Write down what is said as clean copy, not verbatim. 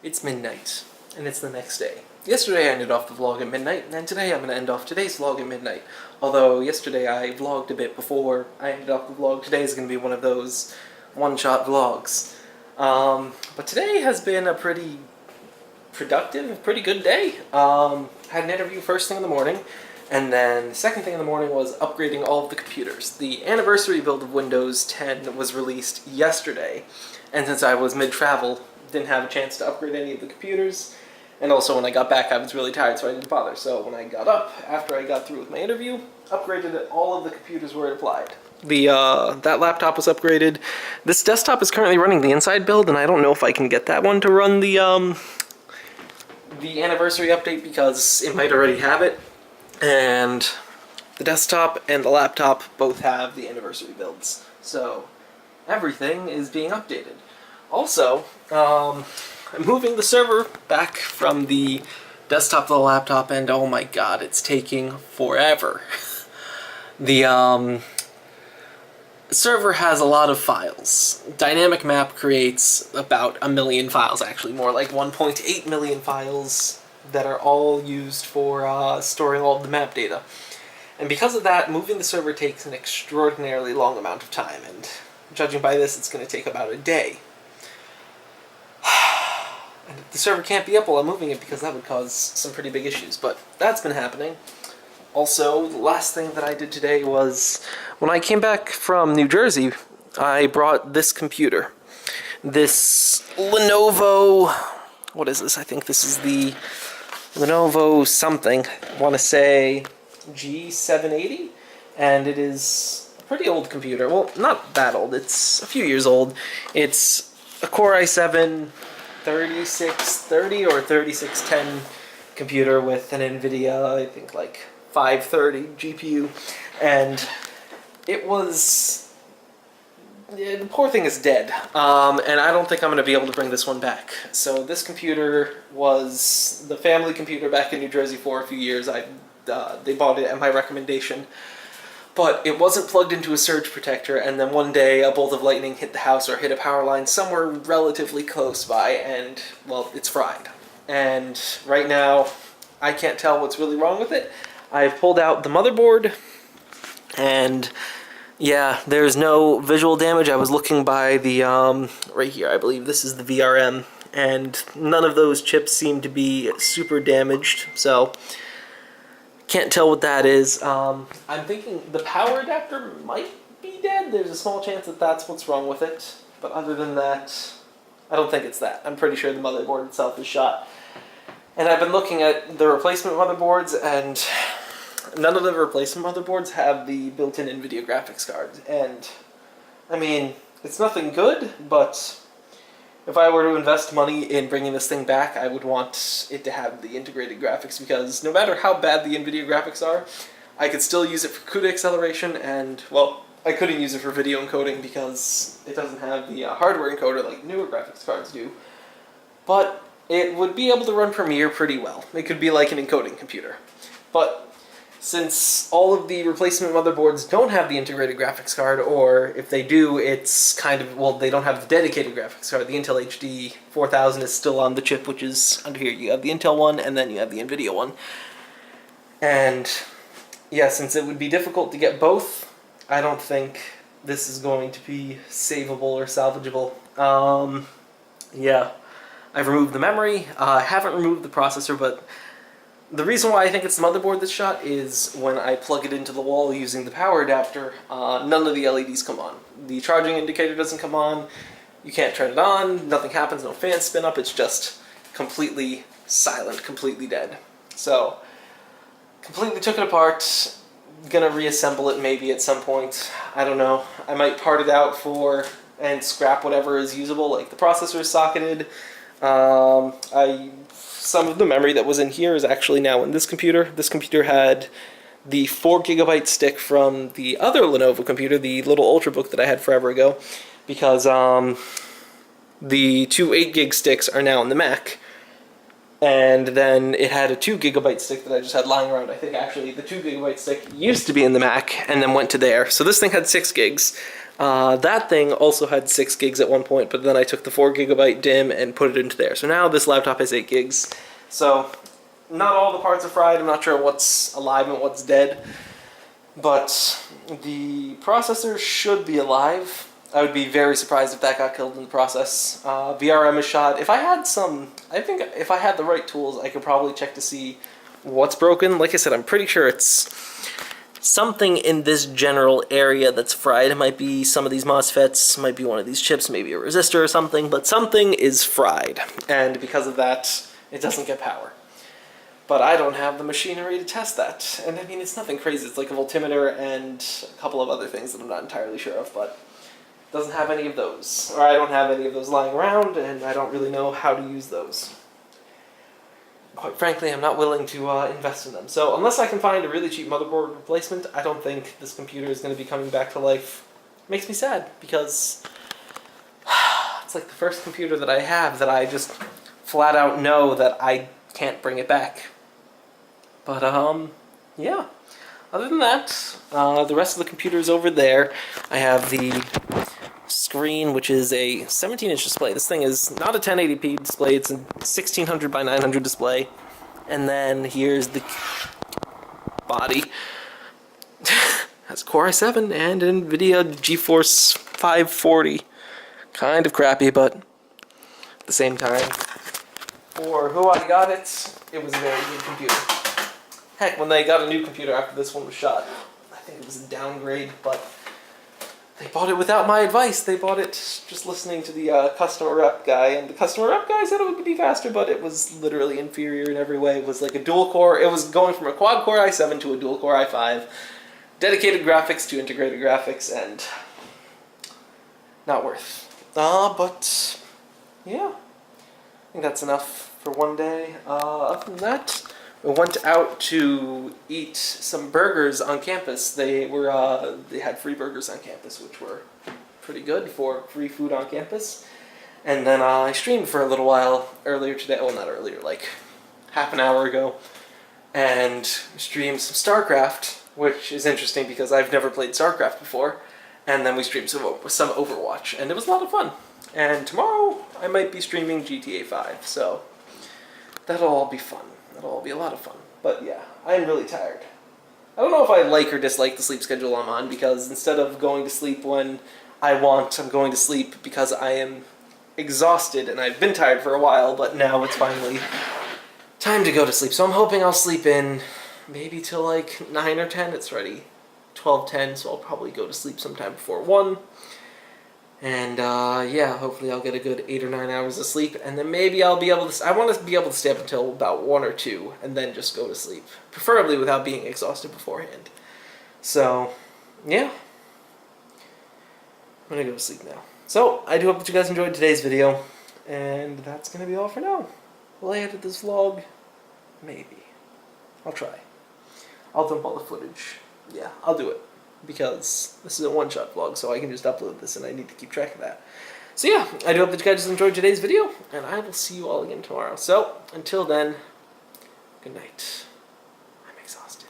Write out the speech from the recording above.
It's midnight, and it's the next day. Yesterday I ended off the vlog at midnight, and today I'm going to end off today's vlog at midnight. Although yesterday I vlogged a bit before I ended off the vlog, today is going to be one of those one-shot vlogs. But today has been a pretty productive, pretty good day. Had an interview first thing in the morning, and then the second thing in the morning was upgrading all of the computers. The anniversary build of Windows 10 was released yesterday, and since I was mid-travel, didn't have a chance to upgrade any of the computers. And also when I got back I was really tired, so I didn't bother. So when I got up, after I got through with my interview, upgraded it, all of the computers where it applied. That laptop was upgraded. This desktop is currently running the inside build, and I don't know if I can get that one to run the anniversary update because it might already have it. And the desktop and the laptop both have the anniversary builds. So everything is being updated. Also, I'm moving the server back from the desktop to the laptop, and oh my god, it's taking forever. The server has a lot of files. Dynamic Map creates about 1 million files, actually more like 1.8 million files that are all used for storing all of the map data. And because of that, moving the server takes an extraordinarily long amount of time, and judging by this, it's going to take about a day. And the server can't be up while I'm moving it because that would cause some pretty big issues, but that's been happening. Also, the last thing that I did today was, when I came back from New Jersey, I brought this computer. This Lenovo, what is this? I think this is the Lenovo something. I want to say G780, and it is a pretty old computer. Well, not that old, it's a few years old. It's a Core i7 3630 or 3610 computer with an NVIDIA, I think like 530 GPU, and it was, the poor thing is dead, and I don't think I'm going to be able to bring this one back. So this computer was the family computer back in New Jersey for a few years. They bought it at my recommendation. But it wasn't plugged into a surge protector, and then one day a bolt of lightning hit the house or hit a power line somewhere relatively close by, and, well, it's fried. And right now, I can't tell what's really wrong with it. I've pulled out the motherboard, and yeah, there's no visual damage. I was looking by the, right here, I believe this is the VRM, and none of those chips seem to be super damaged, so can't tell what that is. I'm thinking the power adapter might be dead. There's a small chance that that's what's wrong with it. But other than that, I don't think it's that. I'm pretty sure the motherboard itself is shot. And I've been looking at the replacement motherboards, and none of the replacement motherboards have the built-in NVIDIA graphics card. And, I mean, it's nothing good, but if I were to invest money in bringing this thing back, I would want it to have the integrated graphics, because no matter how bad the NVIDIA graphics are, I could still use it for CUDA acceleration, and, well, I couldn't use it for video encoding because it doesn't have the hardware encoder like newer graphics cards do. But it would be able to run Premiere pretty well. It could be like an encoding computer. But since all of the replacement motherboards don't have the integrated graphics card, or if they do, it's kind of, well, they don't have the dedicated graphics card. The Intel HD 4000 is still on the chip, which is under here. You have the Intel one, and then you have the NVIDIA one. And yeah, since it would be difficult to get both, I don't think this is going to be savable or salvageable. Yeah, I've removed the memory. I haven't removed the processor, but the reason why I think it's the motherboard that's shot is when I plug it into the wall using the power adapter, none of the LEDs come on. The charging indicator doesn't come on, you can't turn it on, nothing happens, no fans spin up, it's just completely silent, completely dead. So, completely took it apart, gonna reassemble it maybe at some point, I don't know. I might part it out and scrap whatever is usable, like the processor is socketed. Some of the memory that was in here is actually now in this computer. This computer had the 4GB stick from the other Lenovo computer, the little Ultrabook that I had forever ago, because the two 8GB sticks are now in the Mac, and then it had a 2GB stick that I just had lying around. I think actually the 2GB stick used to be in the Mac and then went to there. So this thing had 6 gigs. That thing also had 6 gigs at one point, but then I took the 4 gigabyte DIMM and put it into there. So now this laptop has 8 gigs. So not all the parts are fried. I'm not sure what's alive and what's dead. But the processor should be alive. I would be very surprised if that got killed in the process. VRM is shot. If I had I think if I had the right tools, I could probably check to see what's broken. Like I said, I'm pretty sure it's something in this general area that's fried. It might be some of these MOSFETs, might be one of these chips, maybe a resistor or something, but something is fried. And because of that, it doesn't get power. But I don't have the machinery to test that. And I mean, it's nothing crazy. It's like a voltimeter and a couple of other things that I'm not entirely sure of, but it doesn't have any of those. Or I don't have any of those lying around, and I don't really know how to use those. Quite frankly, I'm not willing to invest in them. So unless I can find a really cheap motherboard replacement, I don't think this computer is going to be coming back to life. It makes me sad, because it's like the first computer that I have that I just flat out know that I can't bring it back. But, yeah. Other than that, the rest of the computer is over there. I have the screen, which is a 17-inch display. This thing is not a 1080p display, it's a 1600 by 900 display. And then here's the body. Has Core i7 and an NVIDIA GeForce 540. Kind of crappy, but at the same time, for who I got it, it was a very good computer. Heck, when they got a new computer after this one was shot, I think it was a downgrade, but they bought it without my advice. They bought it just listening to the customer rep guy, and the customer rep guy said it would be faster, but it was literally inferior in every way. It was like a dual core. It was going from a quad core i7 to a dual core i5. Dedicated graphics to integrated graphics, and not worth. But yeah, I think that's enough for one day. Other than that, we went out to eat some burgers on campus. They had free burgers on campus, which were pretty good for free food on campus. And then I streamed for a little while earlier today. Well, not earlier, like half an hour ago. And streamed some StarCraft, which is interesting because I've never played StarCraft before. And then we streamed some Overwatch, and it was a lot of fun. And tomorrow I might be streaming GTA 5, so that'll all be fun. That'll all be a lot of fun. But yeah, I'm really tired. I don't know if I like or dislike the sleep schedule I'm on, because instead of going to sleep when I want, I'm going to sleep because I am exhausted, and I've been tired for a while, but now it's finally time to go to sleep. So I'm hoping I'll sleep in maybe till like 9 or 10. It's already 12:10, so I'll probably go to sleep sometime before 1. And yeah, hopefully I'll get a good 8 or 9 hours of sleep, and then maybe I'll be able to, I want to be able to stay up until about 1 or 2, and then just go to sleep. Preferably without being exhausted beforehand. So, yeah. I'm gonna go to sleep now. So, I do hope that you guys enjoyed today's video, and that's gonna be all for now. Will I edit this vlog? Maybe. I'll try. I'll dump all the footage. Yeah, I'll do it. Because this is a one-shot vlog, so I can just upload this, and I need to keep track of that. So yeah, I do hope that you guys enjoyed today's video, and I will see you all again tomorrow. So, until then, good night. I'm exhausted.